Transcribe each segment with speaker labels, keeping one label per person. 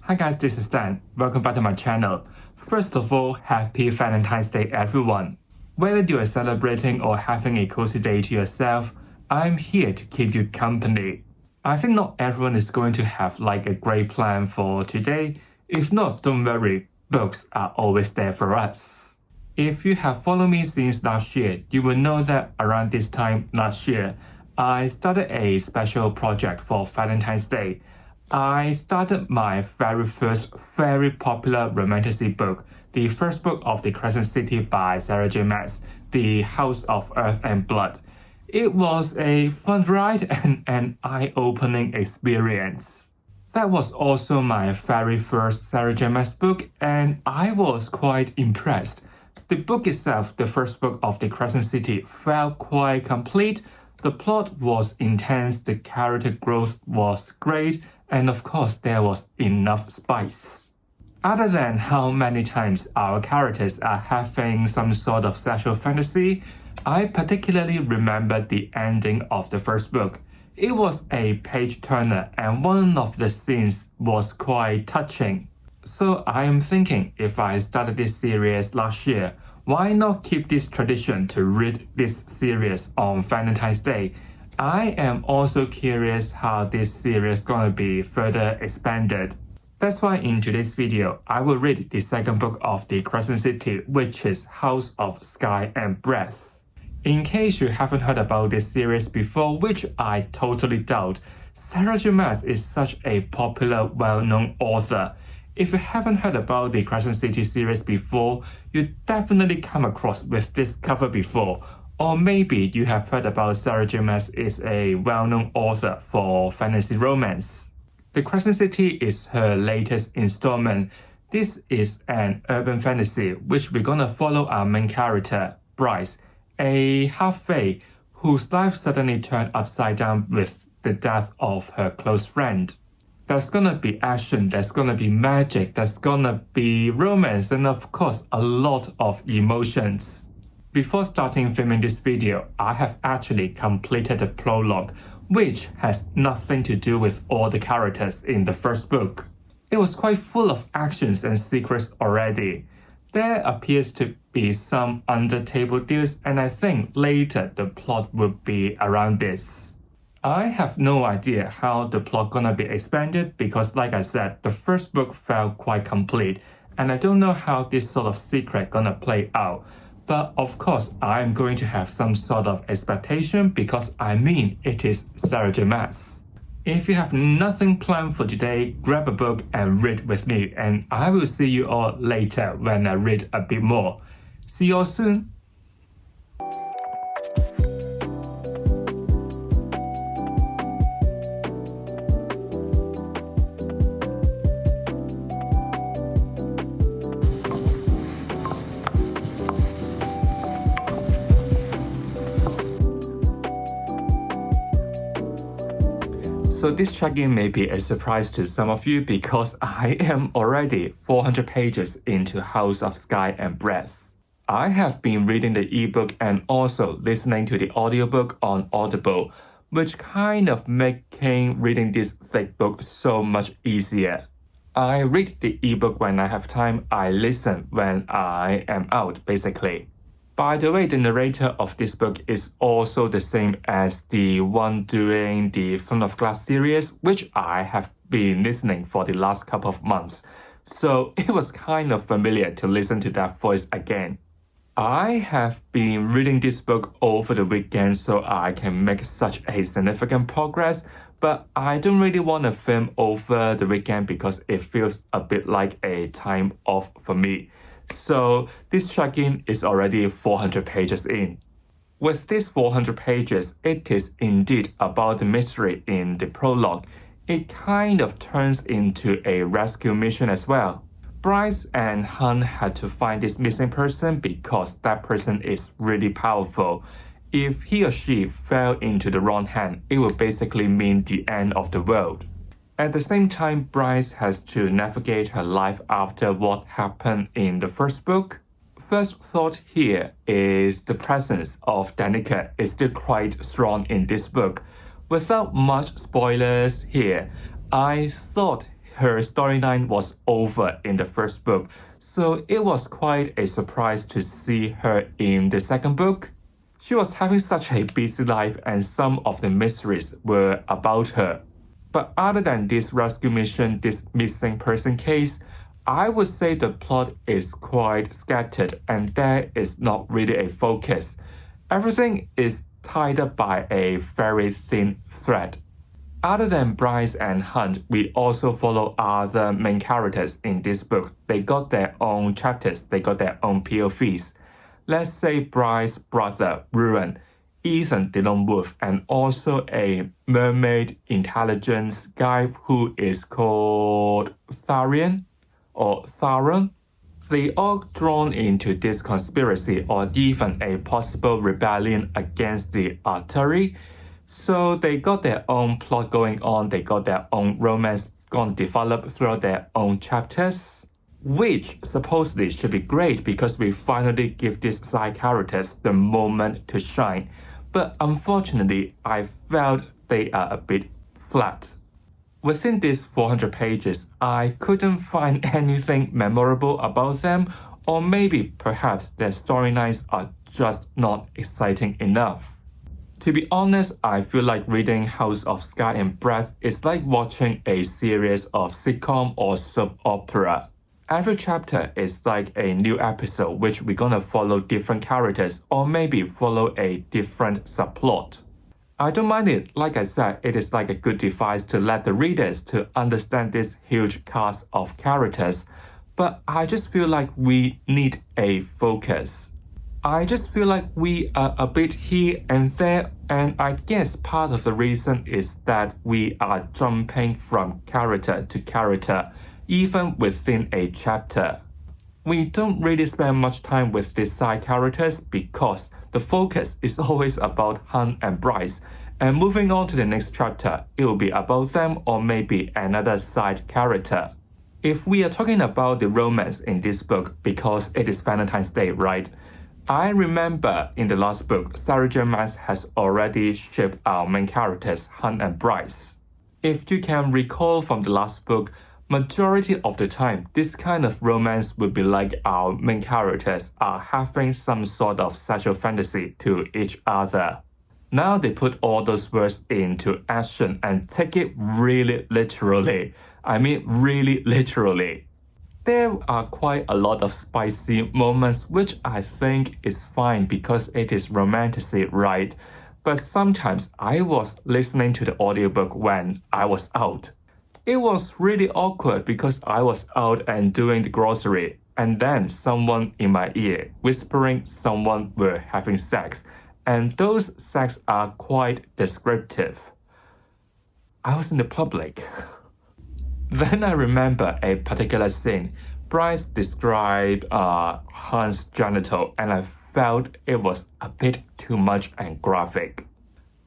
Speaker 1: Hi guys, this is Dan. Welcome back to my channel. First of all, happy Valentine's Day everyone. Whether you are celebrating or having a cozy day to yourself, I'm here to keep you company. I think not everyone is going to have like a great plan for today. If not, don't worry, books are always there for us. If you have followed me since last year, you will know that around this time last year, I started a special project for Valentine's Day. I started my very first very popular romantasy book, the first book of the Crescent City by Maas, The House of Earth and Blood. It was a fun ride and an eye-opening experience. That was also my very first Maas book, and I was quite impressed. The book itself, the first book of the Crescent City, felt quite complete. The plot was intense, the character growth was great, and of course there was enough spice. Other than how many times our characters are having some sort of sexual fantasy, I particularly remember the ending of the first book. It was a page-turner and one of the scenes was quite touching. So I am thinking if I started this series last year, why not keep this tradition to read this series on Valentine's Day? I am also curious how this series is gonna be further expanded. That's why in today's video, I will read the second book of the Crescent City, which is House of Sky and Breath. In case you haven't heard about this series before, which I totally doubt, sarahjmaas is such a popular, well-known author. If you haven't heard about the Crescent City series before, you definitely come across with this cover before. Or maybe you have heard about sarahjmaas is a well-known author for fantasy romance. The Crescent City is her latest installment. This is an urban fantasy which we're gonna follow our main character, Bryce, a half-fae whose life suddenly turned upside down with the death of her close friend. There's gonna be action, there's gonna be magic, there's gonna be romance, and of course a lot of emotions. Before starting filming this video, I have actually completed the prologue, which has nothing to do with all the characters in the first book. It was quite full of actions and secrets already. There appears to be some under-table deals, and I think later the plot will be around this. I have no idea how the plot gonna be expanded because like I said, the first book felt quite complete and I don't know how this sort of secret gonna play out. But of course, I'm going to have some sort of expectation because I mean it is sarahjmaas. If you have nothing planned for today, grab a book and read with me and I will see you all later when I read a bit more. See you all soon! So this check-in may be a surprise to some of you because I am already 400 pages into House of Sky and Breath. I have been reading the ebook and also listening to the audiobook on Audible, which kind of making reading this thick book so much easier. I read the ebook when I have time, I listen when I am out basically. By the way, the narrator of this book is also the same as the one doing the Throne of Glass series, which I have been listening for the last couple of months. So it was kind of familiar to listen to that voice again. I have been reading this book over the weekend so I can make such a significant progress, but I don't really want to film over the weekend because it feels a bit like a time off for me. So this check-in is already 400 pages in. With these 400 pages, it is indeed about the mystery in the prologue. It kind of turns into a rescue mission as well. Bryce and Hunt had to find this missing person because that person is really powerful. If he or she fell into the wrong hand, it would basically mean the end of the world. At the same time, Bryce has to navigate her life after what happened in the first book. First thought here is the presence of Danica is still quite strong in this book. Without much spoilers here, I thought her storyline was over in the first book, so it was quite a surprise to see her in the second book. She was having such a busy life and some of the mysteries were about her. But other than this rescue mission, this missing person case, I would say the plot is quite scattered and there is not really a focus. Everything is tied up by a very thin thread. Other than Bryce and Hunt, we also follow other main characters in this book. They got their own chapters, they got their own POVs. Let's say Bryce's brother, Ruin, Ethan the Lone Wolf, and also a mermaid intelligence guy who is called Tharian or Tharon. They all drawn into this conspiracy or even a possible rebellion against the artillery. So they got their own plot going on, they got their own romance going to develop throughout their own chapters, which supposedly should be great because we finally give these side characters the moment to shine. But unfortunately, I felt they are a bit flat. Within these 400 pages, I couldn't find anything memorable about them, or maybe perhaps their storylines are just not exciting enough. To be honest, I feel like reading House of Sky and Breath is like watching a series of sitcom or soap opera. Every chapter is like a new episode which we're gonna follow different characters or maybe follow a different subplot. I don't mind it, like I said, it is like a good device to let the readers to understand this huge cast of characters, but I just feel like we need a focus. I just feel like we are a bit here and there, and I guess part of the reason is that we are jumping from character to character, even within a chapter. We don't really spend much time with these side characters because the focus is always about Hunt and Bryce, and moving on to the next chapter, it will be about them or maybe another side character. If we are talking about the romance in this book, because it is Valentine's Day, right? I remember in the last book, sarahjmaas has already shipped our main characters, Hunt and Bryce. If you can recall from the last book, majority of the time, this kind of romance would be like our main characters are having some sort of sexual fantasy to each other. Now they put all those words into action and take it really literally. I mean really literally. There are quite a lot of spicy moments which I think is fine because it is romantasy, right? But sometimes I was listening to the audiobook when I was out. It was really awkward because I was out and doing the grocery and then someone in my ear whispering someone were having sex, and those sex are quite descriptive. I was in the public. Then I remember a particular scene. Bryce described Hunt's genital and I felt it was a bit too much and graphic.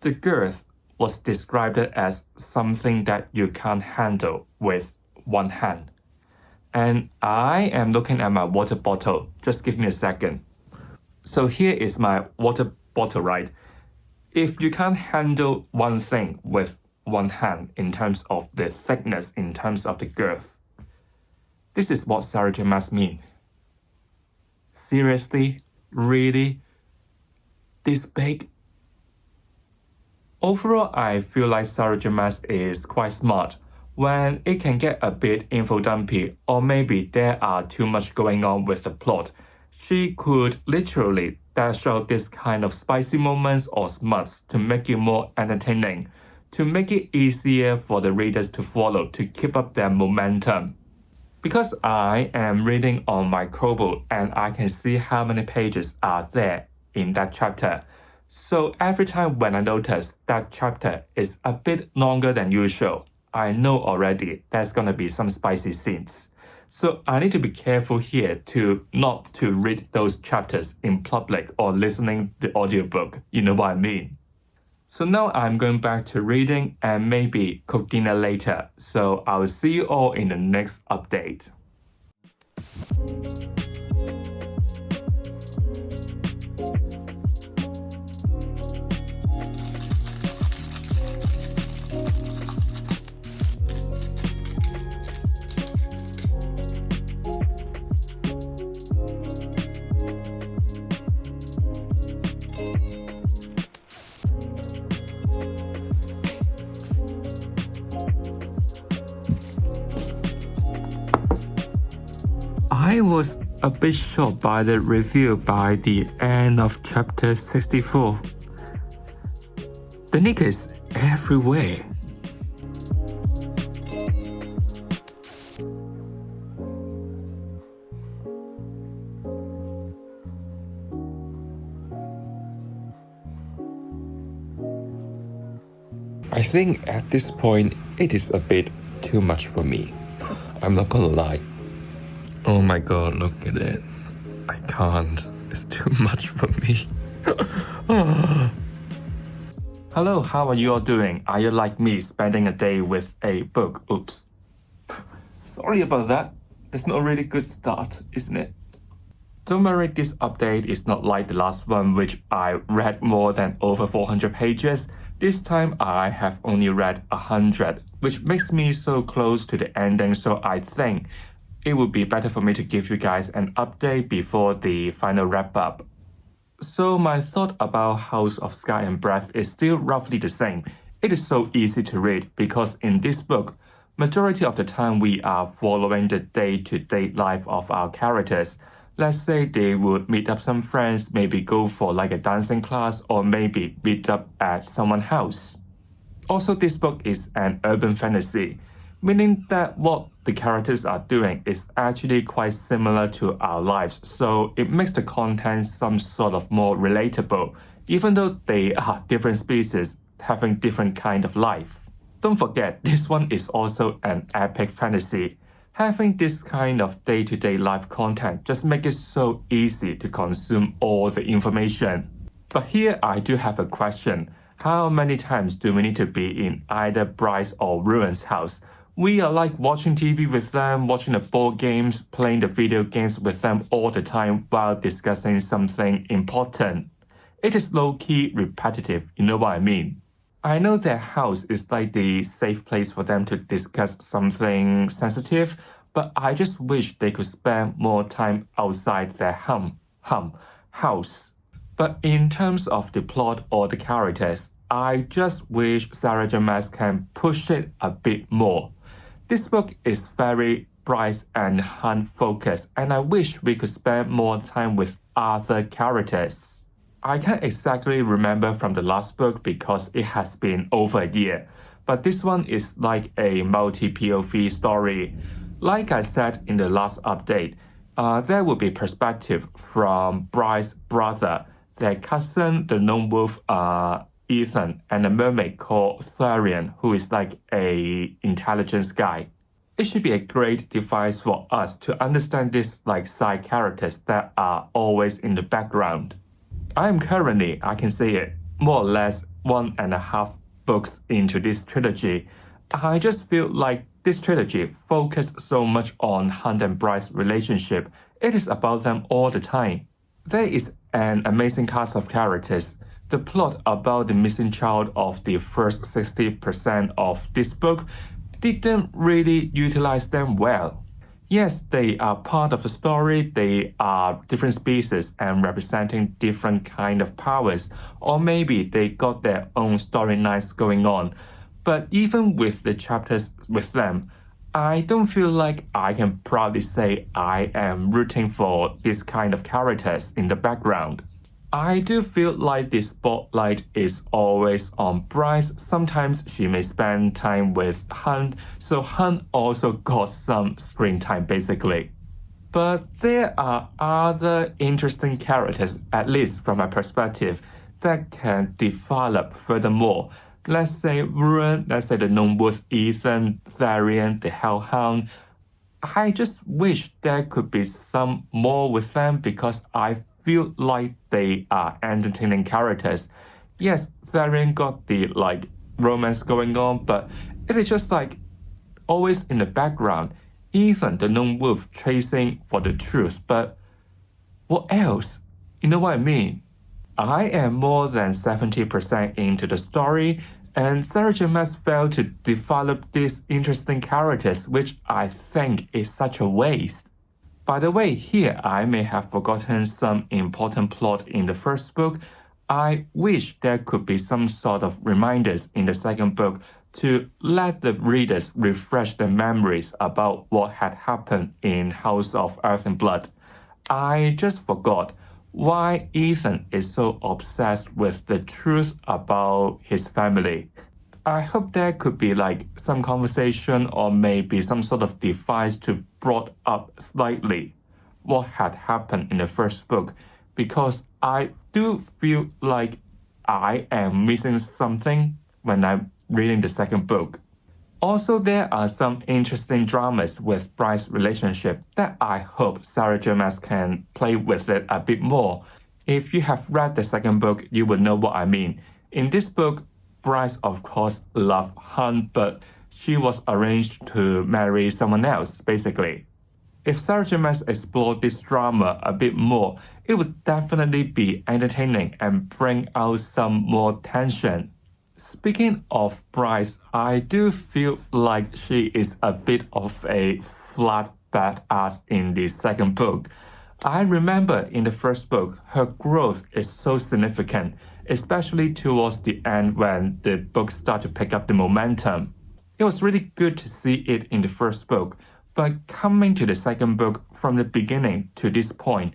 Speaker 1: The girth was described as something that you can't handle with one hand. And I am looking at my water bottle. Just give me a second. So here is my water bottle, right? If you can't handle one thing with one hand in terms of the thickness, in terms of the girth, this is what sarahjmaas mean. Seriously? Really? This big? Overall, I feel like sarahjmaas is quite smart when it can get a bit info dumpy or maybe there are too much going on with the plot. She could literally dash out this kind of spicy moments or smuts to make it more entertaining, to make it easier for the readers to follow, to keep up their momentum. Because I am reading on my Kobo and I can see how many pages are there in that chapter. So every time when I notice that chapter is a bit longer than usual, I know already there's gonna be some spicy scenes. So I need to be careful here to not to read those chapters in public or listening the audiobook, you know what I mean? So now I'm going back to reading and maybe cook dinner later. So I will see you all in the next update. I was a bit shocked by the review by the end of chapter 64. The niggas everywhere. I think at this point it is a bit too much for me. I'm not gonna lie. Oh my god, look at it. I can't. It's too much for me. Hello, how are you all doing? Are you like me, spending a day with a book? Oops. Sorry about that. That's not a really good start, isn't it? Don't worry, this update is not like the last one, which I read more than over 400 pages. This time I have only read 100, which makes me so close to the ending, so I think it would be better for me to give you guys an update before the final wrap-up. So my thought about House of Sky and Breath is still roughly the same. It is so easy to read because in this book, majority of the time we are following the day-to-day life of our characters. Let's say they would meet up some friends, maybe go for like a dancing class, or maybe meet up at someone's house. Also, this book is an urban fantasy, meaning that what the characters are doing is actually quite similar to our lives, so it makes the content some sort of more relatable, even though they are different species having different kind of life. Don't forget, this one is also an epic fantasy. Having this kind of day-to-day life content just makes it so easy to consume all the information. But here I do have a question. How many times do we need to be in either Bryce or Ruin's house? We are like watching TV with them, watching the board games, playing the video games with them all the time while discussing something important. It is low-key repetitive, you know what I mean? I know their house is like the safe place for them to discuss something sensitive, but I just wish they could spend more time outside their house. But in terms of the plot or the characters, I just wish sarahjmaas can push it a bit more. This book is very Bryce and Hunt focused, and I wish we could spend more time with other characters. I can't exactly remember from the last book because it has been over a year, but this one is like a multi-POV story. Like I said in the last update, there will be perspective from Bryce's brother, their cousin, the lone wolf Ethan, and a mermaid called Tharian, who is like a intelligence guy. It should be a great device for us to understand these like side characters that are always in the background. I am currently, I can say it, more or less 1.5 books into this trilogy. I just feel like this trilogy focused so much on Hunt and Bryce's relationship. It is about them all the time. There is an amazing cast of characters. The plot about the missing child of the first 60% of this book didn't really utilize them well. Yes, they are part of the story, they are different species and representing different kind of powers, or maybe they got their own storylines going on. But even with the chapters with them, I don't feel like I can proudly say I am rooting for this kind of characters in the background. I do feel like the spotlight is always on Bryce. Sometimes she may spend time with Hunt, so Hunt also got some screen time basically. But there are other interesting characters, at least from my perspective, that can develop furthermore. Let's say Ruin, let's say the lone wolf Ethan, Tharian, the Hellhound. I just wish there could be some more with them because I feel like they are entertaining characters. Yes, Tharian got the like romance going on, but it is just like always in the background. Even the lone wolf chasing for the truth, but what else? You know what I mean? I am more than 70% into the story, and sarahjmaas failed to develop these interesting characters, which I think is such a waste. By the way, here I may have forgotten some important plot in the first book. I wish there could be some sort of reminders in the second book to let the readers refresh their memories about what had happened in House of Earth and Blood. I just forgot why Ethan is so obsessed with the truth about his family. I hope there could be like some conversation or maybe some sort of device to brought up slightly what had happened in the first book, because I do feel like I am missing something when I'm reading the second book. Also, there are some interesting dramas with Bryce's relationship that I hope sarahjmaas can play with it a bit more. If you have read the second book, you will know what I mean. In this book, Bryce of course loved Hunt, but she was arranged to marry someone else, basically. If sarahjmaas explored this drama a bit more, it would definitely be entertaining and bring out some more tension. Speaking of Bryce, I do feel like she is a bit of a flat badass in the second book. I remember in the first book, her growth is so significant, especially towards the end when the book started to pick up the momentum. It was really good to see it in the first book, but coming to the second book from the beginning to this point,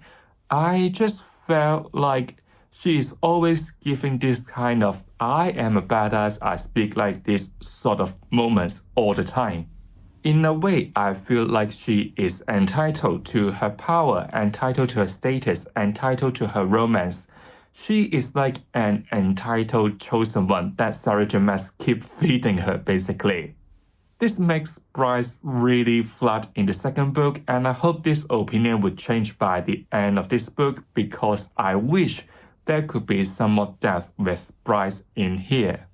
Speaker 1: I just felt like she is always giving this kind of I am a badass, I speak like this sort of moments all the time. In a way, I feel like she is entitled to her power, entitled to her status, entitled to her romance. She is like an entitled chosen one that sarahjmaas keep feeding her, basically. This makes Bryce really flat in the second book, and I hope this opinion would change by the end of this book, because I wish there could be some more depth with Bryce in here.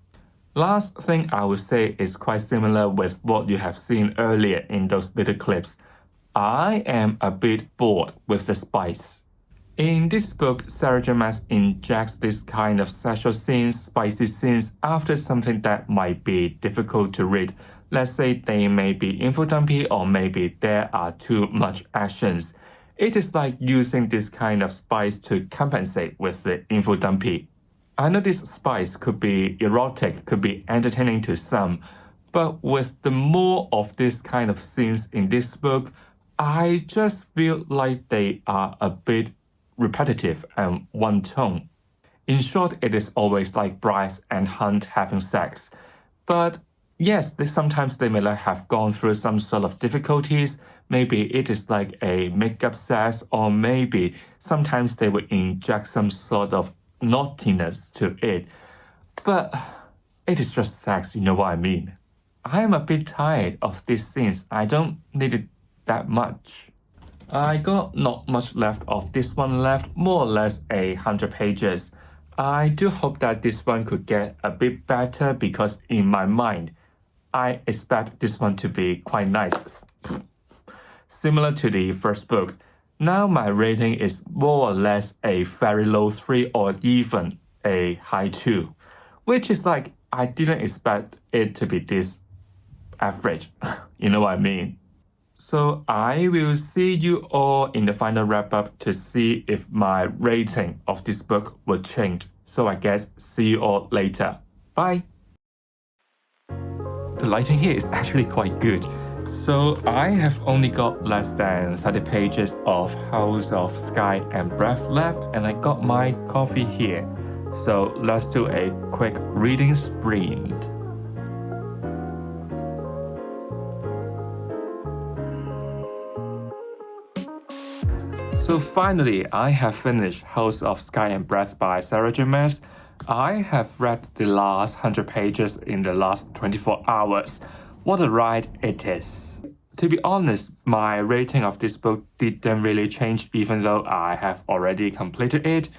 Speaker 1: Last thing I would say is quite similar with what you have seen earlier in those little clips. I am a bit bored with the spice. In this book, sarahjmaas injects this kind of sexual scenes, spicy scenes after something that might be difficult to read. Let's say they may be info dumpy or maybe there are too much actions. It is like using this kind of spice to compensate with the info dumpy. I know this spice could be erotic, could be entertaining to some, but with the more of this kind of scenes in this book, I just feel like they are a bit repetitive and one tone. In short, it is always like Bryce and Hunt having sex. But yes, sometimes they may have gone through some sort of difficulties. Maybe it is like a makeup sex, or maybe sometimes they will inject some sort of naughtiness to it. But it is just sex, you know what I mean. I am a bit tired of these scenes. I don't need it that much. I got not much left of this one left, more or less 100 pages. I do hope that this one could get a bit better, because in my mind, I expect this one to be quite nice. Similar to the first book. Now my rating is more or less a very low 3 or even a high 2, which is like I didn't expect it to be this average. You know what I mean? So I will see you all in the final wrap-up to see if my rating of this book will change. So I guess see you all later. Bye! The lighting here is actually quite good. So I have only got less than 30 pages of House of Sky and Breath left, and I got my coffee here. So let's do a quick reading sprint. So finally, I have finished House of Sky and Breath by sarahjmaas. I have read the last 100 pages in the last 24 hours. What a ride it is. To be honest, my rating of this book didn't really change even though I have already completed it.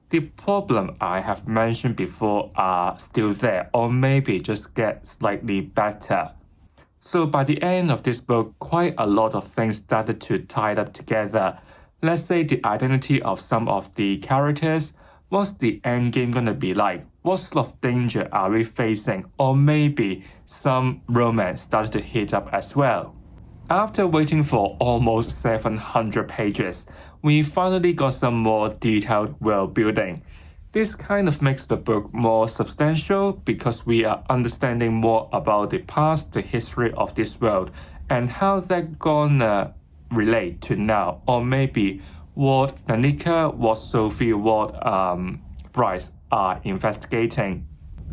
Speaker 1: The problem I have mentioned before are still there, or maybe just get slightly better. So by the end of this book, quite a lot of things started to tie up together. Let's say the identity of some of the characters. What's the end game gonna be like? What sort of danger are we facing? Or maybe some romance started to heat up as well. After waiting for almost 700 pages, we finally got some more detailed world building. This kind of makes the book more substantial because we are understanding more about the past, the history of this world, and how that gonna relate to now, or maybe what Danica, what Sophie, what Bryce are investigating.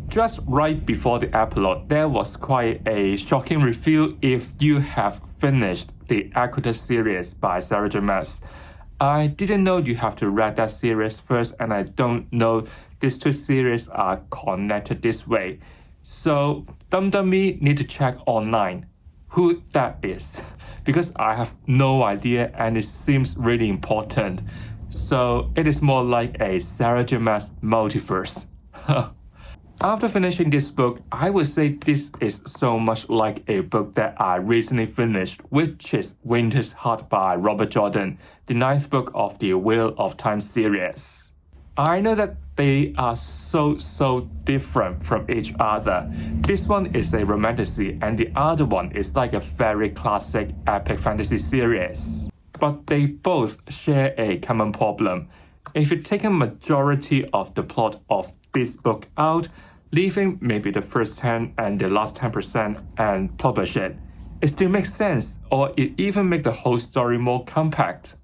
Speaker 1: Just right before the epilogue, there was quite a shocking reveal if you have finished the Aquarius series by sarahjmaas. I didn't know you have to read that series first, and I don't know these two series are connected this way. So me need to check online who that is, because I have no idea and it seems really important. So it is more like a sarahjmaas multiverse. After finishing this book, I would say this is so much like a book that I recently finished, which is Winter's Heart by Robert Jordan, the 9th book of the Wheel of Time series. I know that they are so different from each other. This one is a romantasy and the other one is like a very classic epic fantasy series. But they both share a common problem. If you take a majority of the plot of this book out, leaving maybe the first 10 and the last 10% and publish it, it still makes sense, or it even makes the whole story more compact.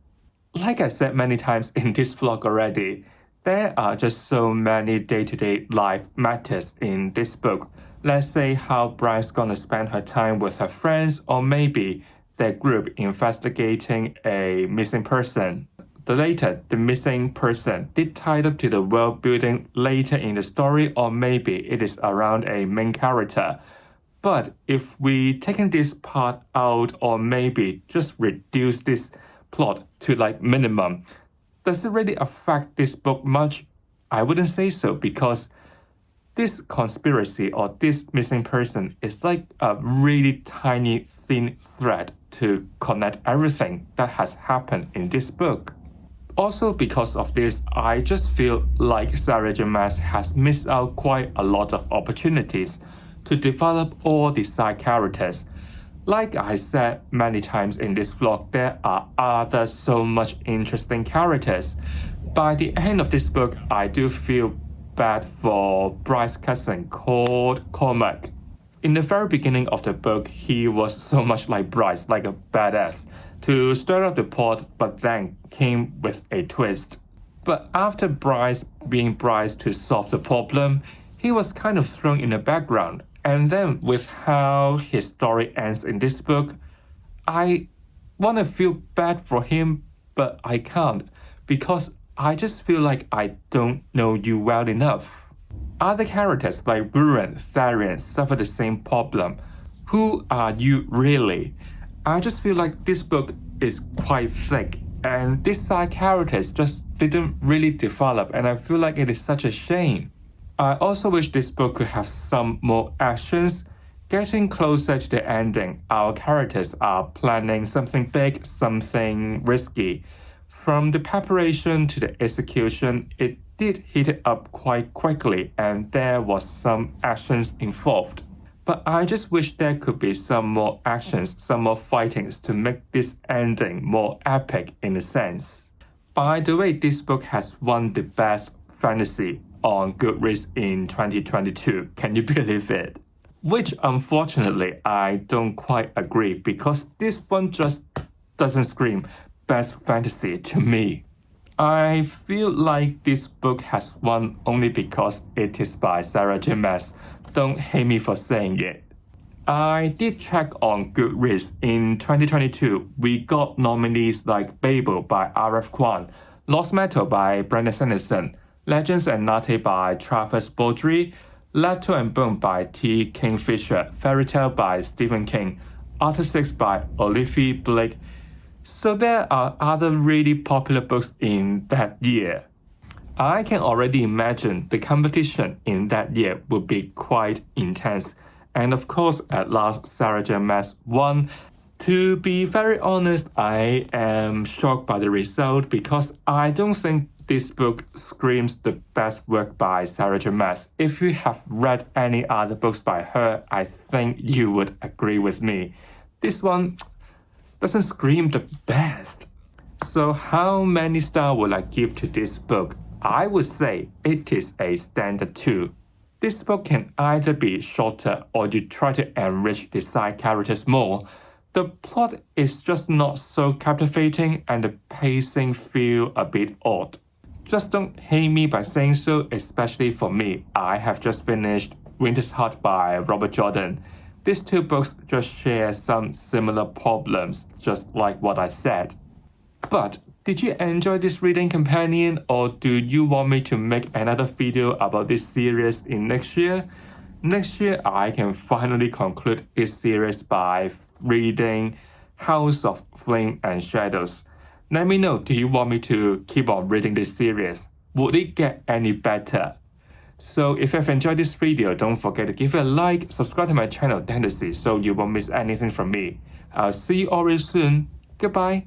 Speaker 1: Like I said many times in this vlog already, there are just so many day-to-day life matters in this book. Let's say how Bryce's gonna spend her time with her friends, or maybe their group investigating a missing person. The later, the missing person, did tie up to the world building later in the story, or maybe it is around a main character. But if we taking this part out, or maybe just reduce this plot to like minimum, does it really affect this book much? I wouldn't say so, because this conspiracy or this missing person is like a really tiny thin thread to connect everything that has happened in this book. Also because of this, I just feel like sarahjmaas has missed out quite a lot of opportunities to develop all the side characters. Like I said many times in this vlog, there are other so much interesting characters. By the end of this book, I do feel bad for Bryce's cousin called Cormac. In the very beginning of the book, he was so much like Bryce, like a badass, to stir up the pot, but then came with a twist. But after Bryce being Bryce to solve the problem, he was kind of thrown in the background. And then with how his story ends in this book, I want to feel bad for him, but I can't, because I just feel like I don't know you well enough. Other characters like Buren, Tharian suffer the same problem. Who are you really? I just feel like this book is quite thick, and these side characters just didn't really develop, and I feel like it is such a shame. I also wish this book could have some more actions. Getting closer to the ending, our characters are planning something big, something risky. From the preparation to the execution, it did heat it up quite quickly, and there was some actions involved. But I just wish there could be some more actions, some more fightings to make this ending more epic in a sense. By the way, this book has won the best fantasy on Goodreads in 2022. Can you believe it? Which unfortunately I don't quite agree, because this one just doesn't scream best fantasy to me. I feel like this book has won only because it is by sarahjmaas. Don't hate me for saying it. I did check on Goodreads. In 2022, we got nominees like Babel by R.F. Kuang, Lost Metal by Brandon Sanderson, Legends and Latte by Travis Baldry, Leto and Bone by T. Kingfisher, Fairy Tale by Stephen King, Arthur 6 by Olivia Blake. So there are other really popular books in that year. I can already imagine the competition in that year would be quite intense. And of course, at last, sarahjmaas won. To be very honest, I am shocked by the result, because I don't think this book screams the best work by sarahjmaas. If you have read any other books by her, I think you would agree with me. This one doesn't scream the best. So how many stars would I give to this book? I would say it is a standard 2. This book can either be shorter or you try to enrich the side characters more. The plot is just not so captivating and the pacing feel a bit odd. Just don't hate me by saying so, especially for me. I have just finished Winter's Heart by Robert Jordan. These two books just share some similar problems, just like what I said. But did you enjoy this reading companion, or do you want me to make another video about this series in next year? Next year, I can finally conclude this series by reading House of Flame and Shadows. Let me know, do you want me to keep on reading this series? Would it get any better? So if you've enjoyed this video, don't forget to give it a like, subscribe to my channel Fantasy so you won't miss anything from me. I'll see you all real soon. Goodbye.